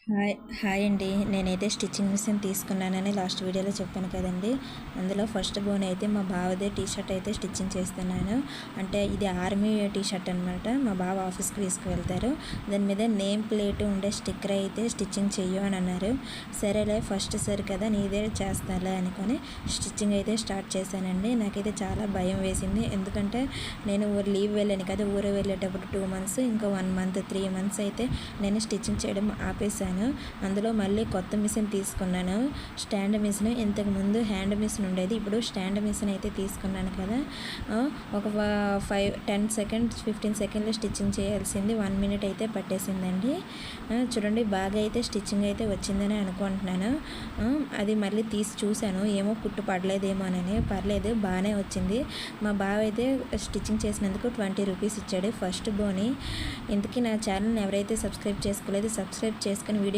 Hi hi అండి. నేనైతే stitching machine తీసుకున్నానని లాస్ట్ వీడియోలో చెప్పాను కదండి. అందులో ఫస్ట్ బోన్ అయితే మా బావదే టీ షర్ట్ అయితే స్టిచ్చింగ్ చేస్తున్నాను. అంటే ఇది ఆర్మీ టీ షర్ట్ అనమాట. మా బావ ఆఫీస్కి తీసుకువెళ్తారు. దాని మీద నేమ్ ప్లేట్ ఉండే స్టిక్కర్ అయితే స్టిచ్చింగ్ చెయ్యు అని అన్నారు. సరేలే ఫస్ట్ సరి కదా నీదే చేస్తాలే అనుకొని స్టిచ్చింగ్ అయితే స్టార్ట్ చేశానండి. నాకైతే చాలా భయం వేసింది. ఎందుకంటే నేను లీవ్ వెళ్ళాను కదా, ఊరు వెళ్ళేటప్పుడు 2 months, ఇంకా 1 month 3 months అయితే నేను స్టిచ్చింగ్ చేయడం ఆపేశాను. అందులో మళ్ళీ కొత్త మిషన్ తీసుకున్నాను, స్టాండ్ మిషన్. ఇంతకుముందు హ్యాండ్ మిషన్ ఉండేది, ఇప్పుడు స్టాండ్ మిషన్ అయితే తీసుకున్నాను కదా. ఒక 10 seconds 15 seconds స్టిచ్చింగ్ చేయాల్సింది 1 minute అయితే పట్టేసిందండి. చూడండి, బాగా అయితే స్టిచ్చింగ్ అయితే వచ్చిందని అనుకుంటున్నాను. అది మళ్ళీ తీసి చూశాను, ఏమో కుట్టు పడలేదేమోనని. పర్లేదు, బాగానే వచ్చింది. మా బావ అయితే స్టిచ్చింగ్ చేసినందుకు 20 rupees ఇచ్చాడు ఫస్ట్ బోని. ఇంతకీ నా ఛానల్ని ఎవరైతే సబ్స్క్రైబ్ చేసుకోలేదు, సబ్స్క్రైబ్ చేసుకుని వీడియో